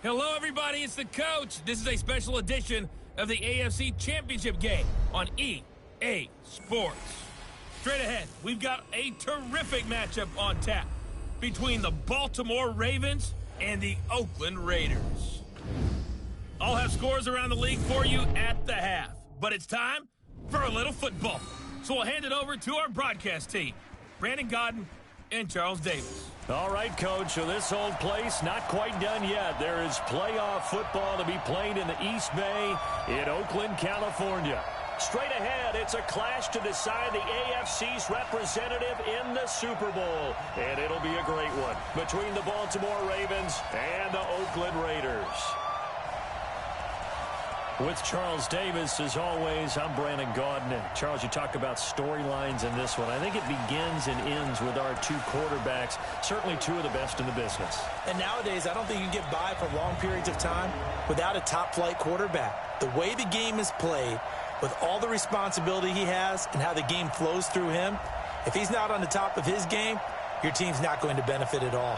Hello, everybody. It's the coach. This is a special edition of the AFC Championship game on EA Sports. Straight ahead, we've got a terrific matchup on tap between the Baltimore Ravens and the Oakland Raiders. I'll have scores around the league for you at the half, but it's time for a little football. So we'll hand it over to our broadcast team, Brandon Godden and Charles Davis. All right, Coach, so this old place not quite done yet. There is playoff football to be played in the East Bay in Oakland, California. Straight ahead, it's a clash to decide the AFC's representative in the Super Bowl. And it'll be a great one between the Baltimore Ravens and the Oakland Raiders. With Charles Davis, as always, I'm Brandon Godden. And Charles, you talk about storylines in this one. I think it begins and ends with our two quarterbacks, certainly two of the best in the business. And nowadays, I don't think you can get by for long periods of time without a top-flight quarterback. The way the game is played, with all the responsibility he has and how the game flows through him, if he's not on the top of his game, your team's not going to benefit at all.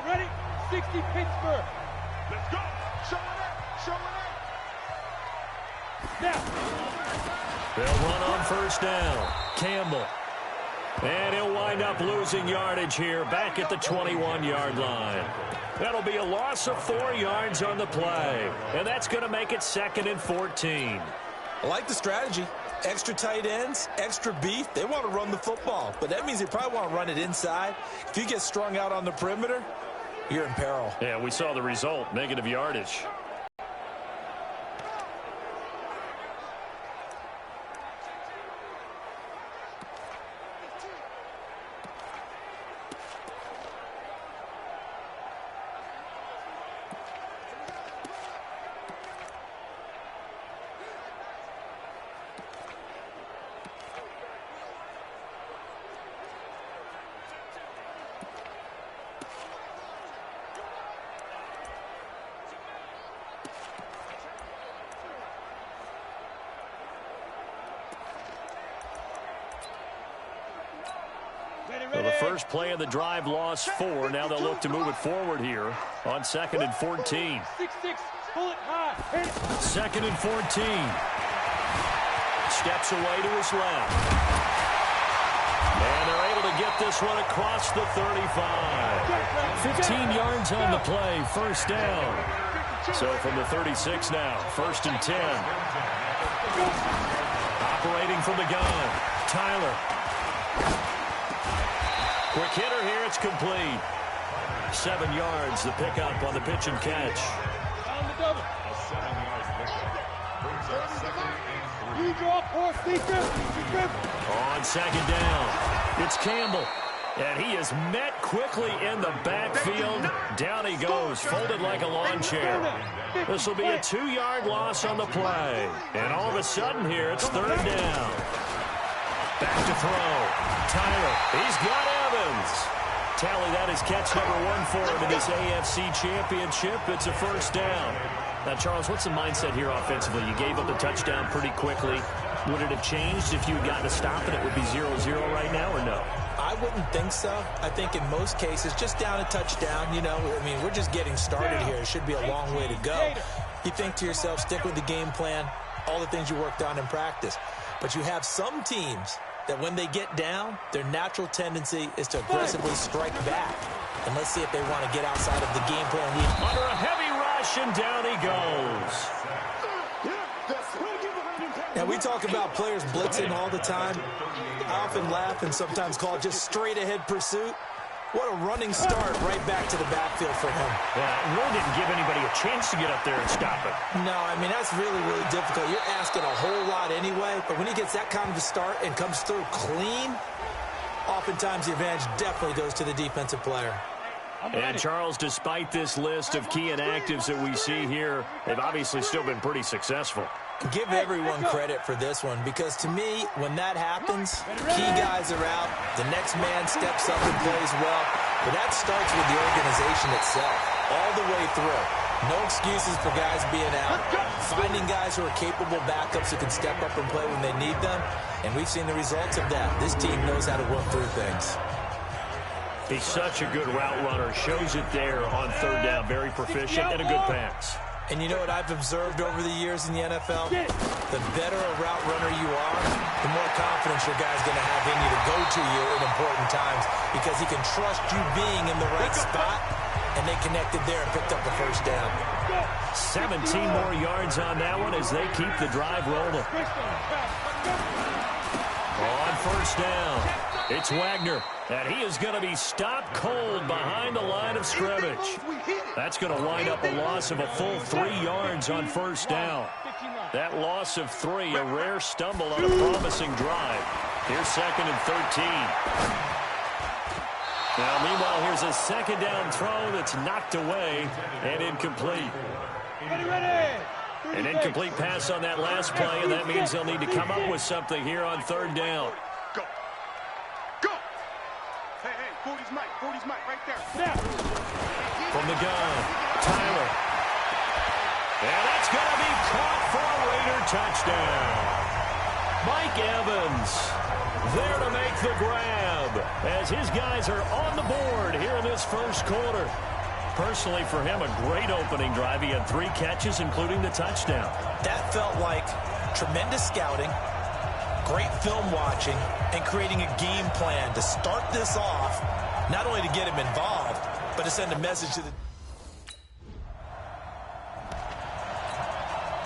Ready? 60 Pittsburgh. Let's go. Showing up. Snap. They'll run on first down. Campbell. And he'll wind up losing yardage here back at the 21-yard line. That'll be a loss of 4 yards on the play. And that's going to make it 2nd and 14. I like the strategy. Extra tight ends, extra beef. They want to run the football, but that means they probably want to run it inside. If you get strung out on the perimeter, you're in peril. Yeah, we saw the result, negative yardage. So the first play of the drive lost 4. Now they'll look to move it forward here on 2nd and 14. 6-6. Pull it high. 2nd and 14. Steps away to his left. And they're able to get this one across the 35. 15 yards on the play. First down. So from the 36 now. 1st and 10. Operating from the gun. Tyler. Quick hitter here, it's complete. 7 yards, the pickup on the pitch and catch. On the double. A 7-yard pickup. Brings up 2nd and 3. You draw force defense. On 2nd down, it's Campbell. And he is met quickly in the backfield. Down he goes, folded like a lawn chair. This will be a 2-yard loss on the play. And all of a sudden here, it's 3rd down. Back to throw. Tyler, he's got Evans. Tally, that is catch number 1 for him in this AFC Championship. It's a first down. Now, Charles, what's the mindset here offensively? You gave up the touchdown pretty quickly. Would it have changed if you had gotten a stop and it would be 0-0 right now, or no? I wouldn't think so. I think in most cases, just down a touchdown, you know, I mean, we're just getting started here. It should be a long way to go. You think to yourself, stick with the game plan, all the things you worked on in practice. But you have some teams that when they get down, their natural tendency is to aggressively strike back. And let's see if they want to get outside of the game plan. Under a heavy rush, and down he goes. Now, we talk about players blitzing all the time. I often laugh and sometimes call it just straight-ahead pursuit. What a running start right back to the backfield for him. Yeah, it really didn't give anybody a chance to get up there and stop it. No, I mean, that's really, really difficult. You're asking a whole lot anyway, but when he gets that kind of a start and comes through clean, oftentimes the advantage definitely goes to the defensive player. And, Charles, despite this list of key inactives that we see here, they've obviously still been pretty successful. Give everyone credit for this one, because to me, when that happens, key guys are out, the next man steps up and plays well, but that starts with the organization itself, all the way through. No excuses for guys being out, finding guys who are capable backups who can step up and play when they need them, and we've seen the results of that. This team knows how to work through things. He's such a good route runner, shows it there on third down, very proficient and a good pass. And you know what I've observed over the years in the NFL? The better a route runner you are, the more confidence your guy's going to have in you to go to you in important times, because he can trust you being in the right spot, and they connected there and picked up a first down. 17 more yards on that one as they keep the drive rolling. On first down, it's Wagner, and he is going to be stopped cold behind the line of scrimmage. That's going to wind up a loss of a full 3 yards on first down. That loss of 3, a rare stumble on a promising drive. Here's 2nd and 13. Now, meanwhile, here's a second down throw that's knocked away and incomplete. An incomplete pass on that last play, and that means they'll need to come up with something here on third down. Go. Go. Hey, 40's Mike right there. From the gun, Tyler. And that's going to be caught for a Raider touchdown. Mike Evans there to make the grab as his guys are on the board here in this first quarter. Personally, for him, a great opening drive. He had 3 catches, including the touchdown. That felt like tremendous scouting, great film watching, and creating a game plan to start this off, not only to get him involved, but to send a message to the...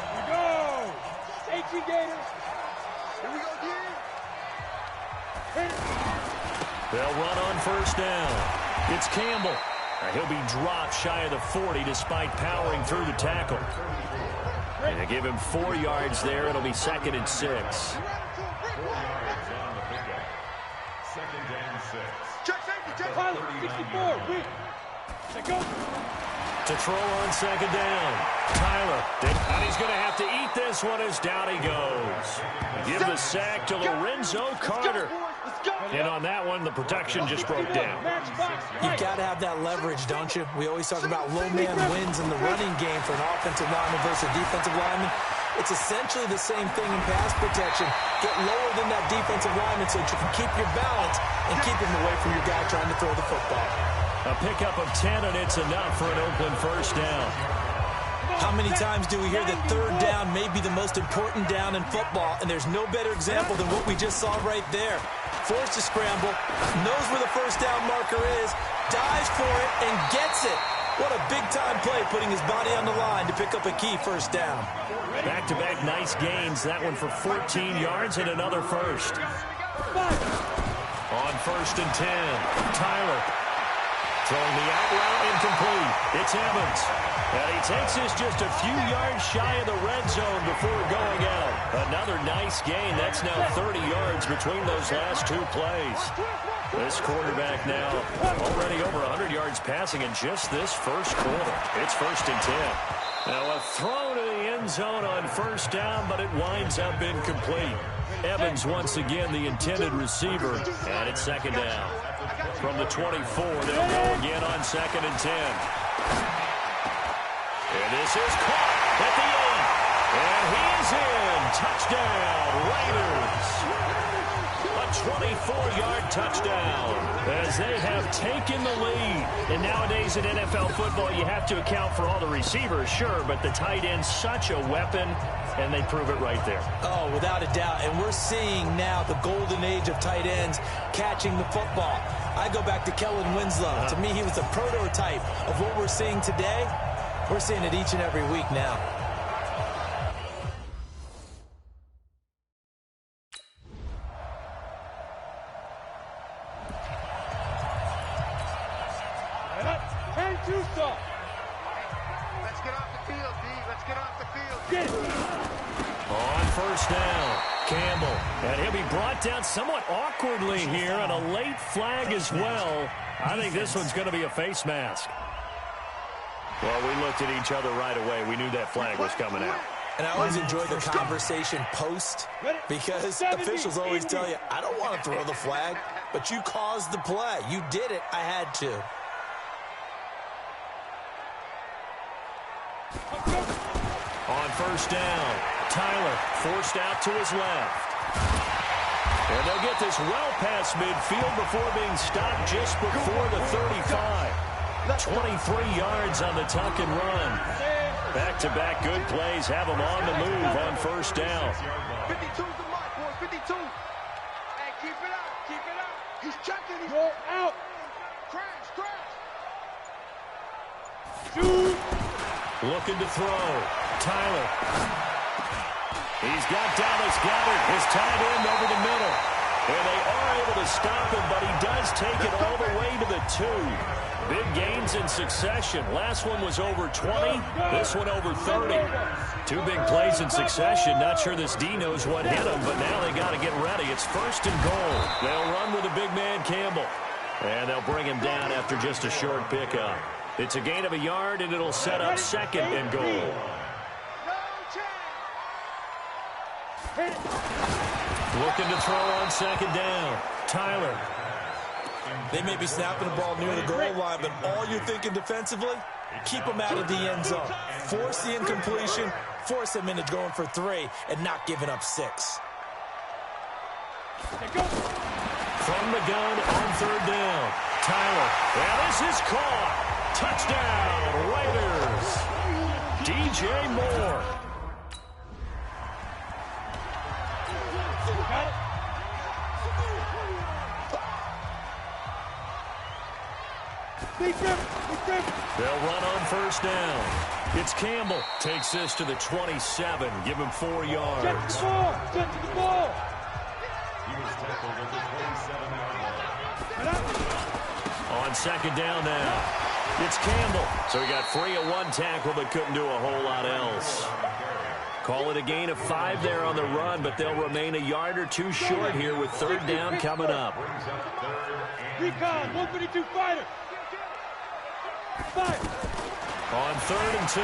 Here we go! Safety Gators! Here we go, again. They'll run on first down. It's Campbell. He'll be dropped shy of the 40 despite powering through the tackle. And they give him 4 yards there. It'll be 2nd and 6. 2nd and 6. Check safety, check. Pilot, 64, win. Let go. To throw on second down. Tyler. And he's going to have to eat this one as down he goes. Give the sack to Lorenzo Carter. And on that one, the protection just broke down. You've got to have that leverage, don't you? We always talk about low man wins in the running game for an offensive lineman versus a defensive lineman. It's essentially the same thing in pass protection. Get lower than that defensive lineman so that you can keep your balance and keep him away from your guy trying to throw the football. A pickup of 10, and it's enough for an Oakland first down. How many times do we hear that third down may be the most important down in football, and there's no better example than what we just saw right there. Forced to scramble, knows where the first down marker is, dives for it, and gets it. What a big-time play, putting his body on the line to pick up a key first down. Back-to-back nice gains. That one for 14 yards and another first. On 1st and 10, Tyler. Throwing the out route incomplete. It's Evans. And he takes this just a few yards shy of the red zone before going out. Another nice gain. That's now 30 yards between those last 2 plays. This quarterback now already over 100 yards passing in just this first quarter. It's 1st and 10. Now a throw to the end zone on first down, but it winds up incomplete. Evans once again the intended receiver, and it's 2nd down. From the 24, they'll go again on 2nd and 10. And this is caught at the 8. And he is in. Touchdown, Raiders. A 24-yard touchdown as they have taken the lead. And nowadays in NFL football, you have to account for all the receivers, sure, but the tight end's such a weapon, and they prove it right there. Oh, without a doubt. And we're seeing now the golden age of tight ends catching the football. I go back to Kellen Winslow. To me, he was a prototype of what we're seeing today. We're seeing it each and every week now. Let's get off the field, D. Let's get off the field. Get it. On first down, Campbell, and he'll be brought down somewhat awkwardly here, and a late flag as well. I think this one's going to be a face mask. Well, we looked at each other right away. We knew that flag was coming out. And I always enjoy the conversation post, because officials always tell you, I don't want to throw the flag, but you caused the play. You did it. I had to. On first down, Tyler forced out to his left. And they'll get this well past midfield before being stopped just before the 35. 23 yards on the tuck and run. Back-to-back good plays have him on the move on first down. 52's the mark, boys. 52. Hey, keep it up. Keep it up. He's checking. He's out. Crash, crash. Shoot. Looking to throw. Tyler. He's got Dallas Goedert, his tight end, over the middle. And they are able to stop him, but he does take it all the way to the 2. Big gains in succession. Last one was over 20. This one over 30. 2 big plays in succession. Not sure this D knows what hit him, but now they got to get ready. It's first and goal. They'll run with a big man, Campbell. And they'll bring him down after just a short pickup. It's a gain of a yard, and it'll set up second and goal. Looking to throw on second down. Tyler. They may be snapping the ball near the goal line, but all you're thinking defensively, keep them out of the end zone. Force the incompletion, force them into going for 3, and not giving up 6. From the gun on third down. Tyler. And this is caught. Touchdown, Raiders. DJ Moore. They'll run on first down. It's Campbell. Takes this to the 27. Give him 4 yards. Get to the ball. Get to the ball. He was tackled at the 27-yard line. On second down now. It's Campbell. So he got free of 1 tackle, but couldn't do a whole lot else. Call it a gain of 5 there on the run, but they'll remain a yard or 2 short here with third down coming up. Recon, 152 fighter. Fire. On third and 2,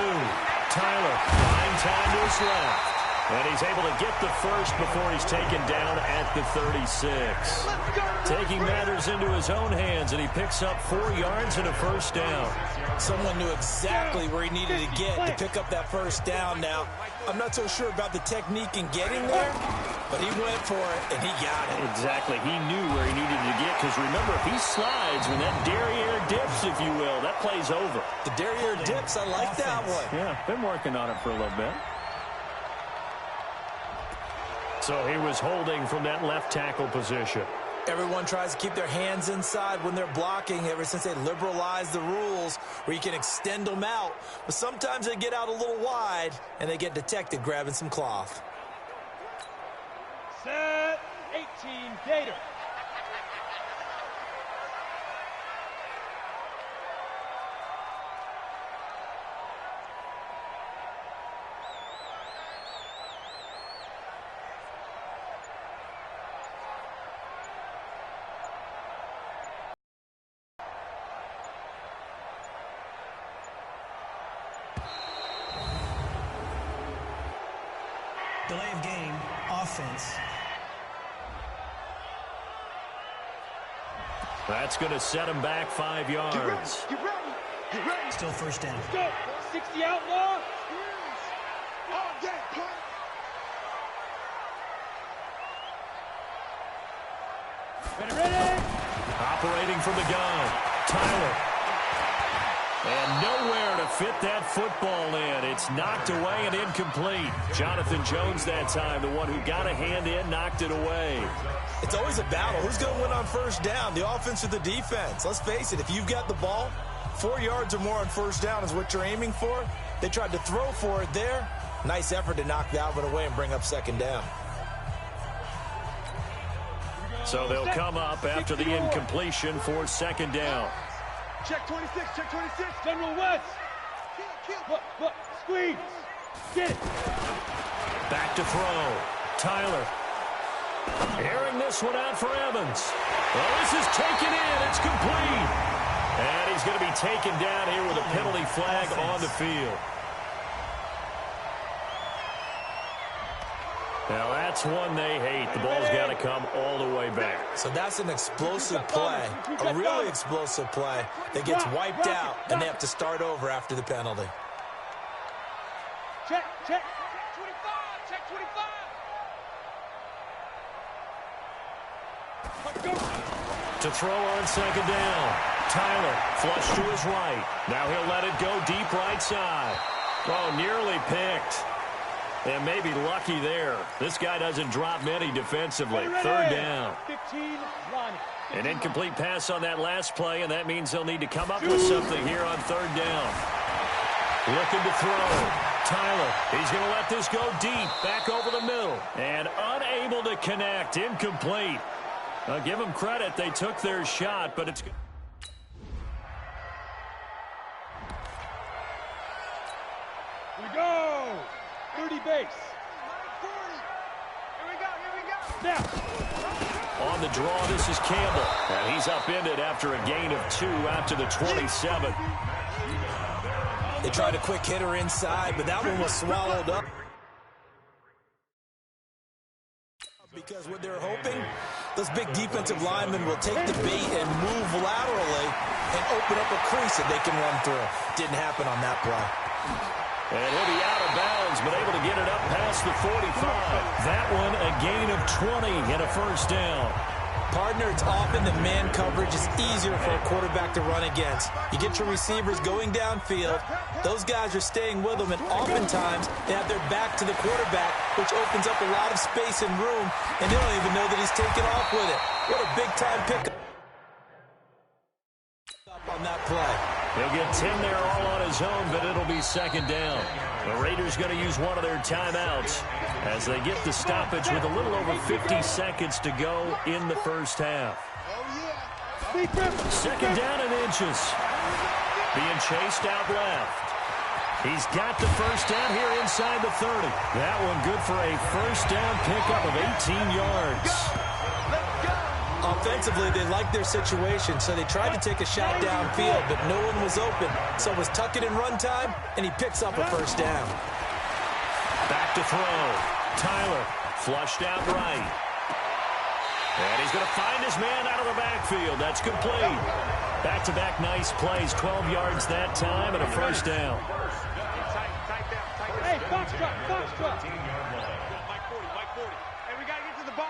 Tyler buying time to his left. And he's able to get the first before he's taken down at the 36. Taking matters into his own hands, and he picks up 4 yards and a first down. Someone knew exactly where he needed to get to pick up that first down. Now, I'm not so sure about the technique in getting there, but he went for it, and he got it. Exactly. He knew where he needed to get, because remember, if he slides, when that derriere dips, if you will, that play's over. The derriere dips, I like that one. Yeah, been working on it for a little bit. So he was holding from that left tackle position. Everyone tries to keep their hands inside when they're blocking ever since they liberalized the rules where you can extend them out. But sometimes they get out a little wide, and they get detected grabbing some cloth. Set 18 Gator. Delay of game, offense. That's going to set him back 5 yards. Get ready. Get ready. Get ready. Still first down. Let's go. 60 outlaw. All day, play. Ready. Operating from the gun, Tyler. And nowhere to fit that football in. It's knocked away and incomplete. Jonathan Jones that time, the one who got a hand in, knocked it away. It's always a battle. Who's going to win on first down, the offense or the defense? Let's face it, if you've got the ball, 4 yards or more on first down is what you're aiming for. They tried to throw for it there. Nice effort to knock that one away and bring up second down. So they'll come up after the incompletion for second down. Check 26. Check 26. General West. Squeeze. Get it. Back to throw. Tyler. Airing this one out for Evans. Well, this is taken in. It's complete. And he's going to be taken down here with a penalty flag on the field. Now, that's one they hate. The ball's got to come all the way back. So that's an explosive play, a really explosive play that gets wiped out, and they have to start over after the penalty. Check, check. Check 25, check 25. To throw on second down. Tyler, flush to his right. Now he'll let it go deep right side. Oh, nearly picked. And maybe lucky there. This guy doesn't drop many defensively. Third down. 15, line. An incomplete pass on that last play, and that means they'll need to come up with something here on third down. Looking to throw. Tyler, he's going to let this go deep, back over the middle. And unable to connect, incomplete. I'll give them credit, they took their shot, but it's... We go. 30 base. Here we go, here we go. Now. On the draw, this is Campbell. And he's upended after a gain of 2 out to the 27. They tried a quick hitter inside, but that one was swallowed up. Because what they're hoping, those big defensive linemen will take the bait and move laterally and open up a crease that they can run through. Didn't happen on that play. And he'll be out of bounds, but able to get it up past the 45. That one a gain of 20 and a first down. Partner, it's often the man coverage is easier for a quarterback to run against. You get your receivers going downfield. Those guys are staying with them, and oftentimes they have their back to the quarterback, which opens up a lot of space and room, and they don't even know that he's taken off with it. What a big-time pickup on that play. He'll get 10 there all on his own, but it'll be second down. The Raiders going to use one of their timeouts as they get the stoppage with a little over 50 seconds to go in the first half. Second down and inches. Being chased out left. He's got the first down here inside the 30. That one good for a first down pickup of 18 yards. Offensively, they liked their situation, so they tried to take a shot downfield, but no one was open. So it was tuck it in run time, and he picks up a first down. Back to throw. Tyler flushed out right. And he's going to find his man out of the backfield. That's complete. Back-to-back nice plays. 12 yards that time and a first down. Hey, box truck, box truck. Mike 40, Mike 40. Hey, we got to get to the ball.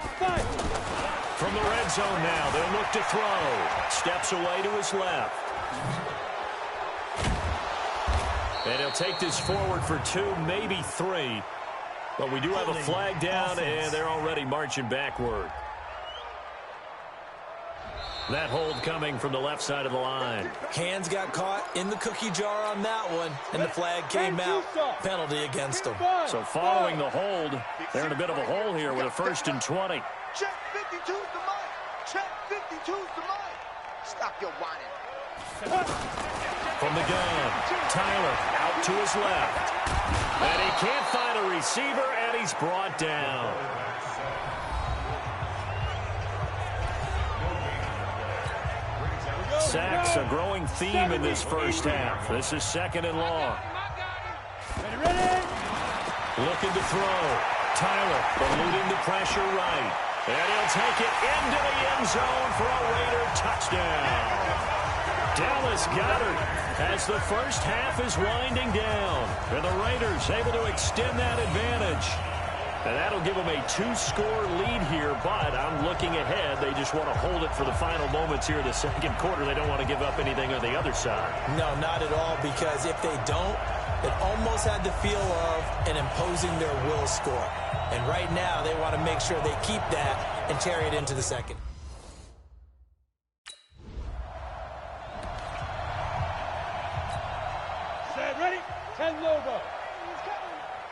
From the red zone now, they'll look to throw. Steps away to his left. And he'll take this forward for 2, maybe 3. But we do have a flag down, and they're already marching backward. That hold coming from the left side of the line. Hands got caught in the cookie jar on that one, and the flag came out. Penalty against them. So following the hold, they're in a bit of a hole here with a 1st and 20. Check 52's the mic. Check 52's the mic. Stop your whining. From the gun, Tyler out to his left. And he can't find a receiver, and he's brought down. Sacks, a growing theme in this first half. This is 2nd and long. Ready? Looking to throw. Tyler eluding the pressure right. And he'll take it into the end zone for a Raider touchdown. Dallas Goedert as the first half is winding down. And the Raiders able to extend that advantage. And that'll give them a 2-score lead here, but I'm looking ahead. They just want to hold it for the final moments here in the second quarter. They don't want to give up anything on the other side. No, not at all, because if they don't, it almost had the feel of an imposing their will score. And right now, they want to make sure they keep that and carry it into the second. Set, ready? 10 Lobo.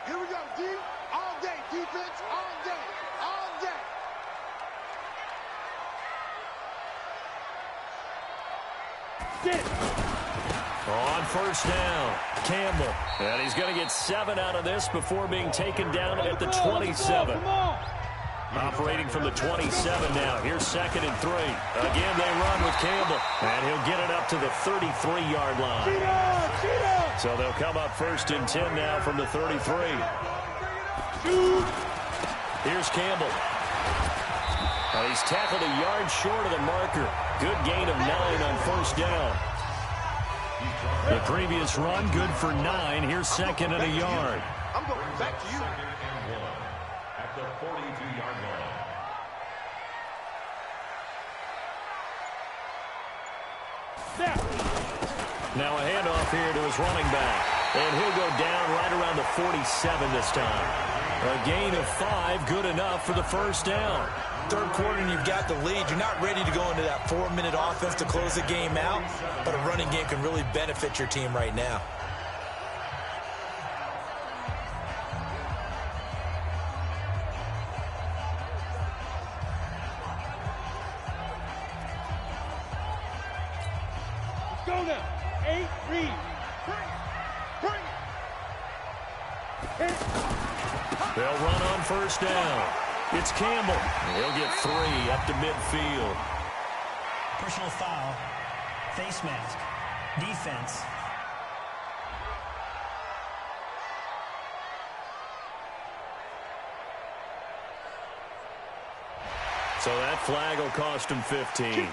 Here we go, D. All day, defense, all day, all day. Get it. On first down, Campbell. And he's going to get 7 out of this before being taken down at the 27. Come on. Operating from the 27 now. Here's 2nd and 3. Again, they run with Campbell. And he'll get it up to the 33-yard line. So they'll come up 1st and 10 now from the 33. Here's Campbell. And he's tackled a yard short of the marker. Good gain of 9 on 1st down. The previous run, good for 9. Here's 2nd and a yard. I'm going back to you. At the 42-yard line. Now a handoff here to his running back. And he'll go down right around the 47 this time. A gain of 5, good enough for the 1st down. 3rd quarter and you've got the lead. You're not ready to go into that 4-minute offense to close the game out, but a running game can really benefit your team right now. Let's go now. 8, read. Bring it. They'll run on 1st down. It's Campbell. He'll get 3 up to midfield. Personal foul. Face mask. Defense. So that flag will cost him 15.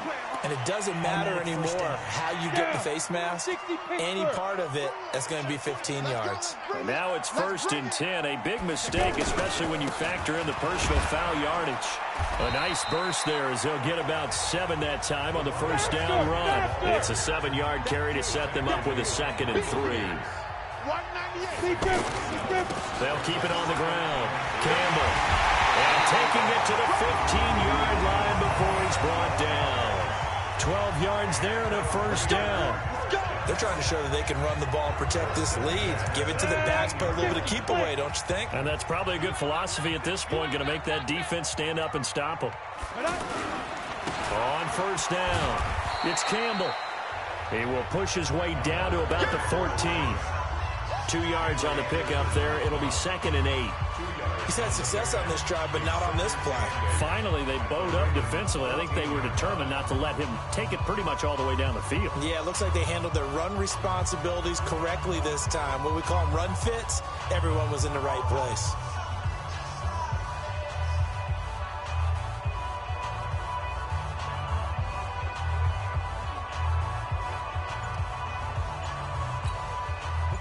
And it doesn't matter anymore how you get the face mask. Any part of it, that's going to be 15 yards. And now it's 1st and 10. A big mistake, especially when you factor in the personal foul yardage. A nice burst there as they'll get about 7 that time on the 1st down run. It's a 7-yard carry to set them up with a 2nd and 3. They'll keep it on the ground. Campbell. And taking it to the 15-yard line before he's brought down. 12 yards there and a 1st down. They're trying to show that they can run the ball and protect this lead. Give it to the backs, put a little bit of keep away, don't you think? And that's probably a good philosophy at this point. Going to make that defense stand up and stop them. On 1st down, it's Campbell. He will push his way down to about the 14. 2 yards on the pickup there. It'll be 2nd and 8. He's had success on this drive, but not on this play. Finally, they bowed up defensively. I think they were determined not to let him take it pretty much all the way down the field. Yeah, it looks like they handled their run responsibilities correctly this time. What we call them run fits, everyone was in the right place.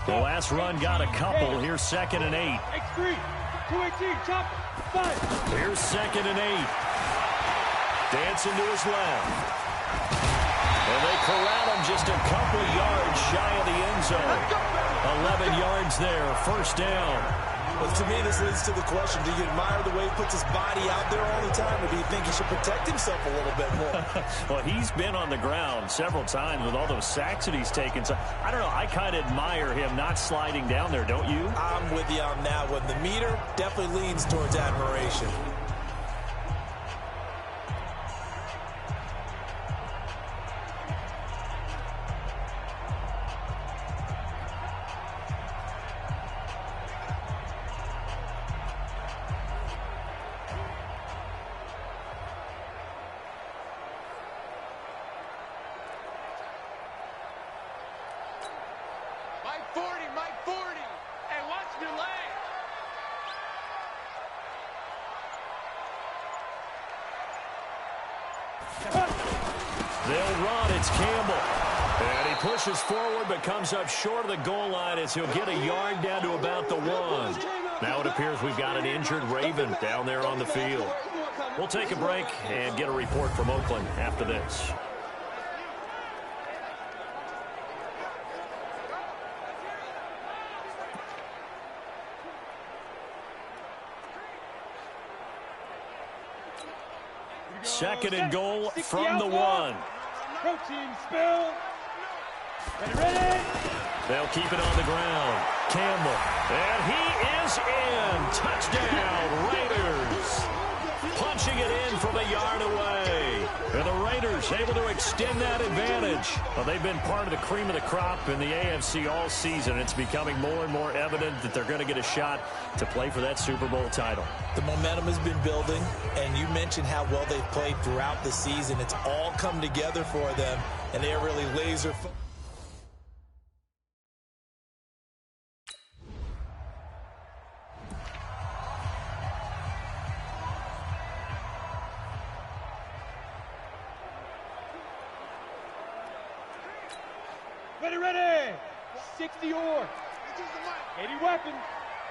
The last run got a couple. Here's 2nd and 8. X3, 218, chop, 5. Here's 2nd and 8. Dancing to his left. And they corral him just a couple yards shy of the end zone. 11 yards there, 1st down. Well, to me, this leads to the question, do you admire the way he puts his body out there all the time, or do you think he should protect himself a little bit more? Well, he's been on the ground several times with all those sacks that he's taken. So, I don't know, I kind of admire him not sliding down there, don't you? I'm with you on that one. The meter definitely leans towards admiration. Mike 40. Hey, watch your leg. They'll run. It's Campbell. And he pushes forward but comes up short of the goal line as he'll get a yard down to about the 1. Now it appears we've got an injured Raven down there on the field. We'll take a break and get a report from Oakland after this. Second and goal from the 1. Protein spill. Ready? They'll keep it on the ground. Campbell. And he is in. Touchdown, Raiders. Punching it in from a yard away. And the Raiders is able to extend that advantage. Well, they've been part of the cream of the crop in the AFC all season. It's becoming more and more evident that they're going to get a shot to play for that Super Bowl title. The momentum has been building, and you mentioned how well they've played throughout the season. It's all come together for them, and they are really laser focused. Ready! 60 or 80 weapons.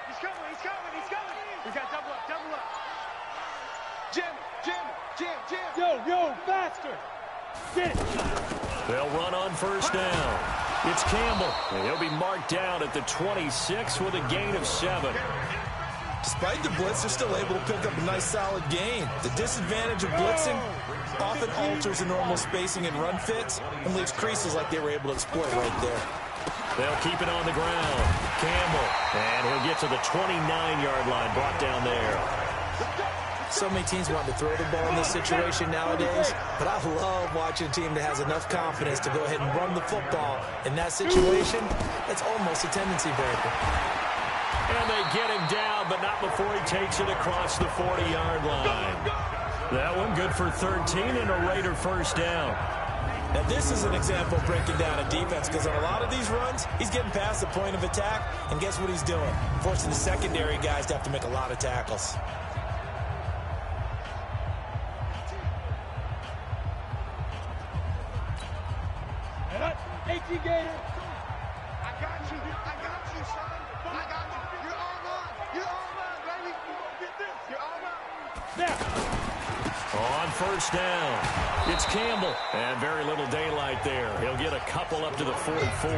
He's coming. He's got double up. Jam. Yo, faster. Get it. They'll run on first down. It's Campbell, and he'll be marked down at the 26 with a gain of 7. Despite the blitz, they're still able to pick up a nice solid gain. The disadvantage of blitzing often alters the normal spacing and run fits and leaves creases like they were able to exploit right there. They'll keep it on the ground. Campbell, and he'll get to the 29-yard line, brought down there. So many teams want to throw the ball in this situation nowadays, but I love watching a team that has enough confidence to go ahead and run the football. In that situation, it's almost a tendency breaker. And they get him down, but not before he takes it across the 40-yard line. That one good for 13 and a Raider first down. Now, this is an example of breaking down a defense, because on a lot of these runs, he's getting past the point of attack, and guess what he's doing? Forcing the secondary guys to have to make a lot of tackles. And up, 18 Gator. I got you, son. I got you. You're all mine, baby. Get this. You're all mine. Now. On first down, it's Campbell, and very little daylight there. He'll get a couple up to the 44.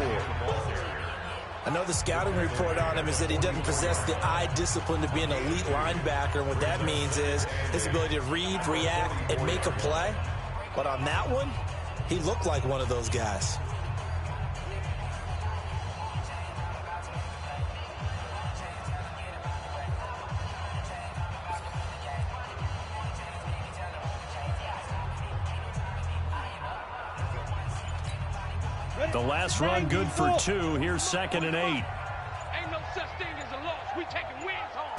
I know the scouting report on him is that he doesn't possess the eye discipline to be an elite linebacker, and what that means is his ability to read, react, and make a play. But on that one, he looked like one of those guys. The last run good for 2. Here's 2nd and 8. Ain't no such thing as a loss. We taking wins home.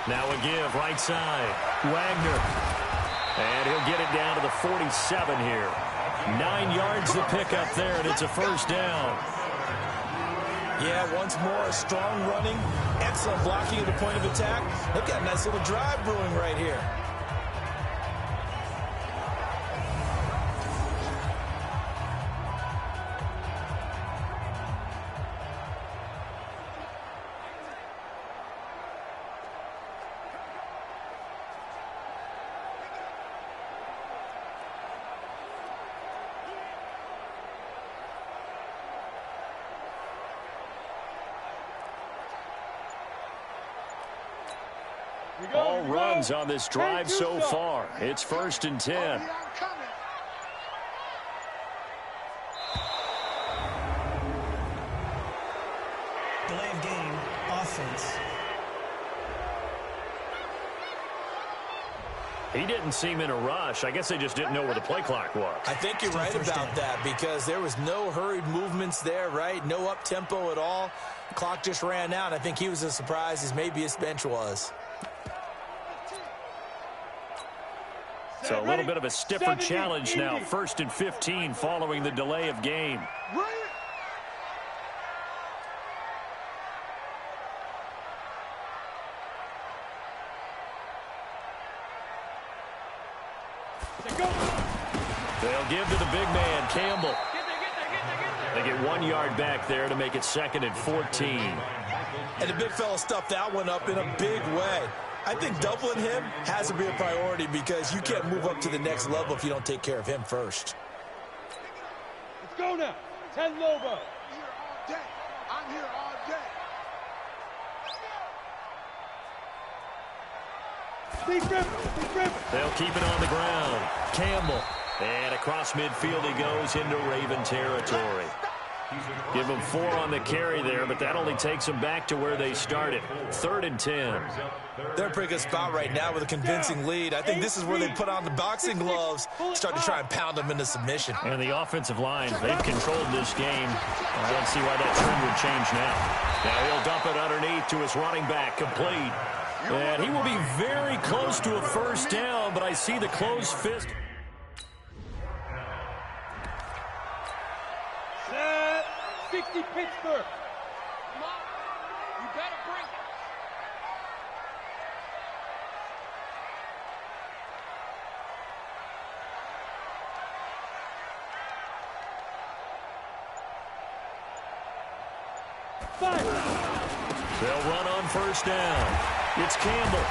Now a give, right side. Wagner. And he'll get it down to the 47 here. 9 yards to pick up there, and it's a first down. Yeah, once more, a strong running, excellent blocking at the point of attack. They've got a nice little drive brewing right here. All runs on this drive so far. It's 1st and 10. Delay of game, offense. He didn't seem in a rush. I guess they just didn't know where the play clock was. I think you're right about that, because there was no hurried movements there, right? No up-tempo at all. The clock just ran out. I think he was as surprised as maybe his bench was. So a little bit of a stiffer challenge now. 1st and 15 following the delay of game. They'll give to the big man, Campbell. They get 1 yard back there to make it 2nd and 14. And the big fella stuffed that one up in a big way. I think doubling him has to be a priority, because you can't move up to the next level if you don't take care of him first. Let's go now. 10 Lobo. I'm here all day. They'll keep it on the ground. Campbell. And across midfield he goes into Raven territory. Give them 4 on the carry there, but that only takes them back to where they started. 3rd and 10. They're in a pretty good spot right now with a convincing lead. I think this is where they put on the boxing gloves, start to try and pound them into submission. And the offensive line, they've controlled this game. I don't see why that trend would change now. Now he'll dump it underneath to his running back, complete. And he will be very close to a first down, but I see the closed fist. Set 60 Pittsburgh. Come on. You better bring it. They'll run on first down. It's Campbell.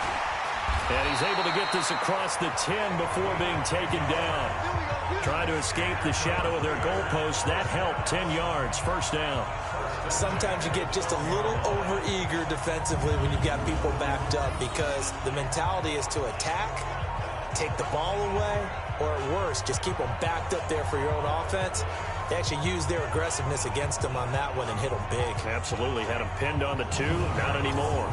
And he's able to get this across the 10 before being taken down. Trying to escape the shadow of their goalpost. That helped. 10 yards. First down. Sometimes you get just a little over-eager defensively when you've got people backed up because the mentality is to attack, take the ball away, or at worst, just keep them backed up there for your own offense. They actually used their aggressiveness against them on that one and hit them big. Absolutely. Had them pinned on the 2. Not anymore.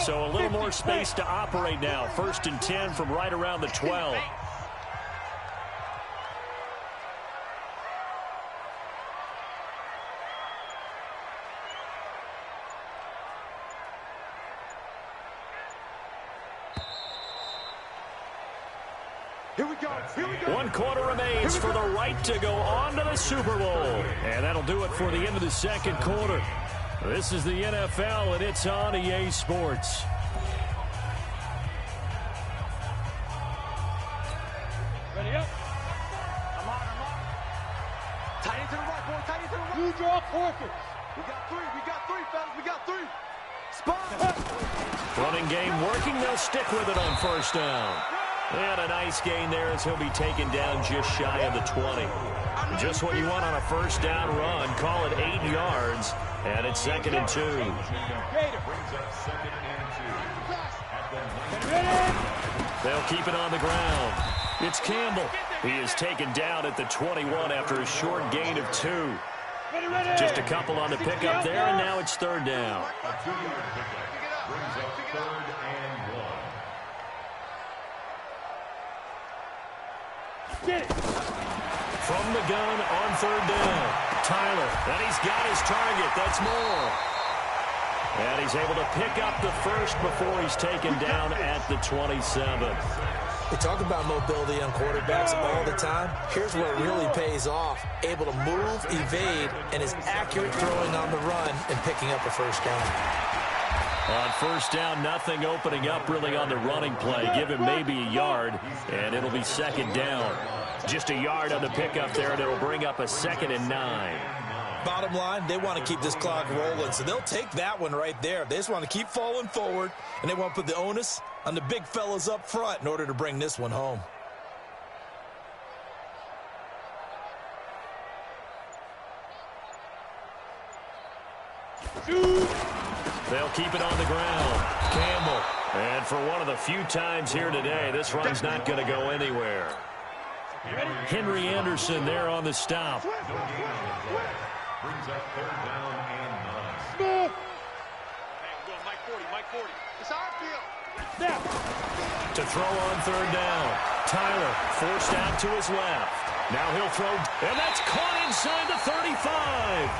So a little more space to operate now. 1st and 10 from right around the 12. Here we go. 1 quarter remains for the right to go on to the Super Bowl. And that'll do it for the end of the 2nd quarter. This is the NFL, and it's on EA Sports. Ready up. I'm on. Tight into the right, boy. Tight into the right. You draw quarters. We got 3, fellas. We got 3. Spot. Running game working. They'll stick with it on first down. And a nice gain there as he'll be taken down just shy of the 20. Just what you want on a first down run. Call it 8 yards. And it's 2nd and 2. They'll keep it on the ground. It's Campbell. He is taken down at the 21 after a short gain of 2. Just a couple on the pickup there, and now it's 3rd down. From the gun on 3rd down. Tyler, and he's got his target. That's Moore. And he's able to pick up the first before he's taken down at the 27. We talk about mobility on quarterbacks all the time. Here's where it really pays off. Able to move, evade, and is accurate throwing on the run and picking up a first down. On first down, nothing opening up really on the running play. Give him maybe a yard, and it'll be 2nd down. Just a yard on the pickup there, and it'll bring up a 2nd and 9. Bottom line, they want to keep this clock rolling, so they'll take that one right there. They just want to keep falling forward, and they want to put the onus on the big fellas up front in order to bring this one home. They'll keep it on the ground. Campbell. And for one of the few times here today, this run's not going to go anywhere. Henry Anderson there on the stop. Brings up 3rd down and 9. Mike 40. It's our field. To throw on 3rd down. Tyler forced out to his left. Now he'll throw, and that's caught inside the 35.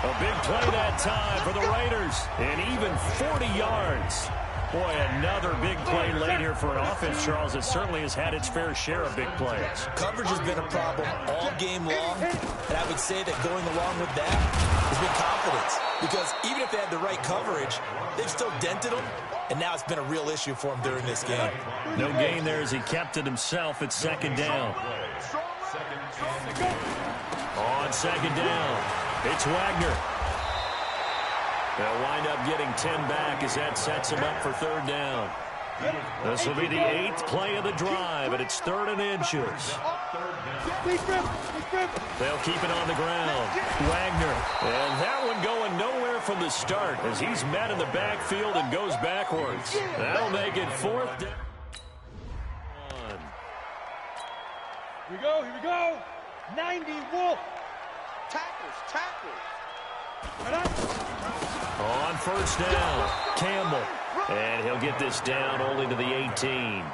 A big play that time for the Raiders, and even 40 yards. Boy, another big play late here for an offense, Charles, that certainly has had its fair share of big plays. Coverage has been a problem all game long, and I would say that going along with that has been confidence. Because even if they had the right coverage, they've still dented them, and now it's been a real issue for them during this game. No gain there as he kept it himself at 2nd down. On 2nd down, it's Wagner. They'll wind up getting 10 back as that sets him up for 3rd down. This will be the 8th play of the drive, and it's 3rd and inches. They'll keep it on the ground. Wagner, and that one going nowhere from the start as he's met in the backfield and goes backwards. That'll make it 4th down. Here we go, here we go. 90 Wolf. Tackles. On first down, Campbell. And he'll get this down only to the 18.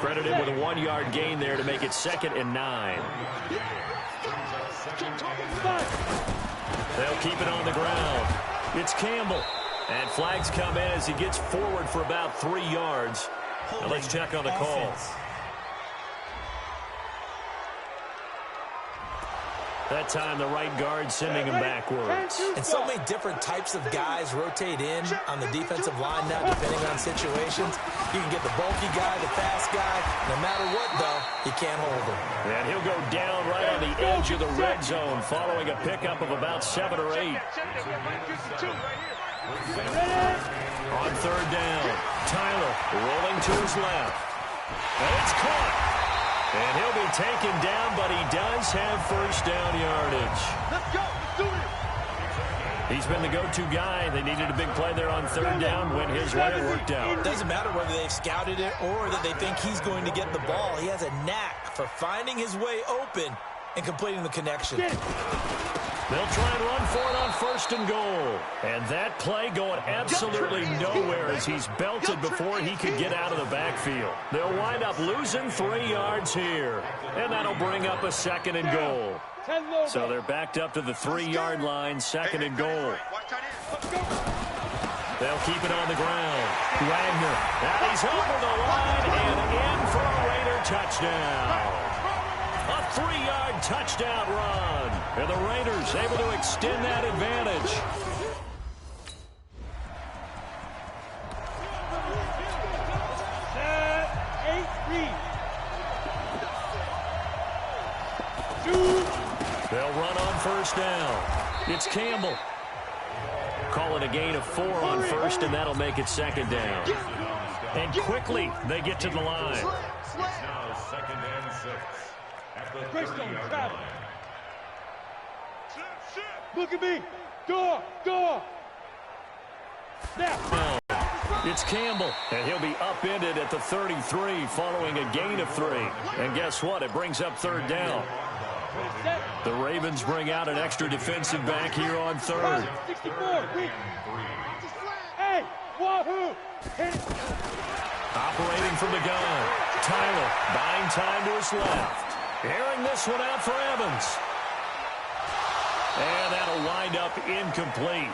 Credited with a 1-yard gain there to make it 2nd and 9. They'll keep it on the ground. It's Campbell. And flags come in as he gets forward for about 3 yards. Now let's check on the call. That time, the right guard sending him backwards. And so many different types of guys rotate in on the defensive line now, depending on situations. You can get the bulky guy, the fast guy. No matter what, though, you can't hold him. And he'll go down right on the edge of the red zone, following a pickup of about 7 or 8. On third down, Tyler rolling to his left. And it's caught. And he'll be taken down, but he does have first down yardage. Let's go. Let's do it. He's been the go-to guy. They needed a big play there on third down. Went his way, it worked out. It doesn't matter whether they've scouted it or that they think he's going to get the ball. He has a knack for finding his way open and completing the connection. They'll try and run for it on first and goal. And that play going absolutely nowhere as he's belted before he could get out of the backfield. They'll wind up losing 3 yards here. And that'll bring up a 2nd and goal. So they're backed up to the 3-yard line, 2nd and goal. They'll keep it on the ground. Wagner. Now he's over the line and in for a Raider touchdown. A 3-yard touchdown run. And the Raiders able to extend that advantage. They'll run on first down. It's Campbell. Call it a gain of 4 on first, and that'll make it 2nd down. And quickly, they get to the line. It's now 2nd and 6. Look at me. Door. Now. It's Campbell, and he'll be upended at the 33 following a gain of 3. And guess what? It brings up third down. The Ravens bring out an extra defensive back here on third. 64. Hey, wahoo! Operating from the gun. Tyler buying time to his left. Airing this one out for Evans. And that'll wind up incomplete.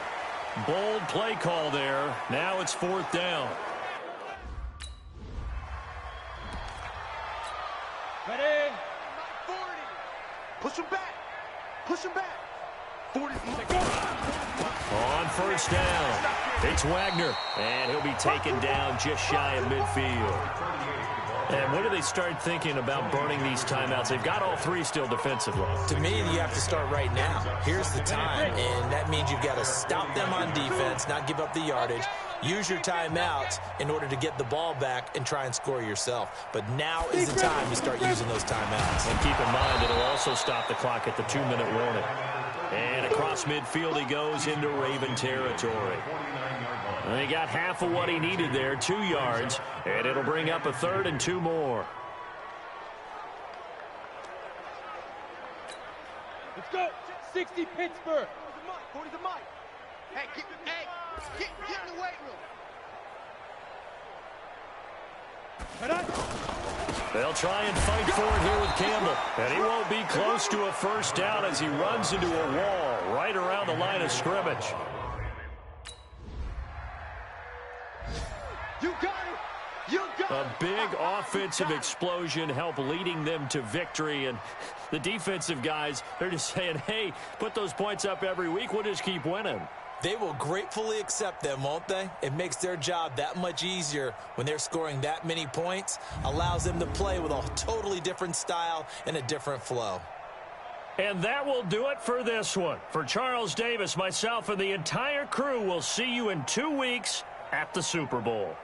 Bold play call there. Now it's 4th down. Ready? 40. Push him back. 40. On first down, it's Wagner. And he'll be taken down just shy of midfield. And when do they start thinking about burning these timeouts? They've got all 3 still defensively. To me, you have to start right now. Here's the time, and that means you've got to stop them on defense, not give up the yardage. Use your timeouts in order to get the ball back and try and score yourself. But now is the time to start using those timeouts. And keep in mind, it'll also stop the clock at the 2-minute warning. And across midfield he goes into Raven territory. And he got half of what he needed there, 2 yards, and it'll bring up a 3rd and 2 more. Let's go. 60 Pittsburgh. 40 the mic. Hey, get in the weight room. They'll try and fight for it here with Campbell. And he won't be close to a first down as he runs into a wall right around the line of scrimmage. You got it. You got A big offensive explosion helped leading them to victory. And the defensive guys, they're just saying, hey, put those points up every week. We'll just keep winning. They will gratefully accept them, won't they? It makes their job that much easier when they're scoring that many points. Allows them to play with a totally different style and a different flow. And that will do it for this one. For Charles Davis, myself, and the entire crew, we'll see you in 2 weeks at the Super Bowl.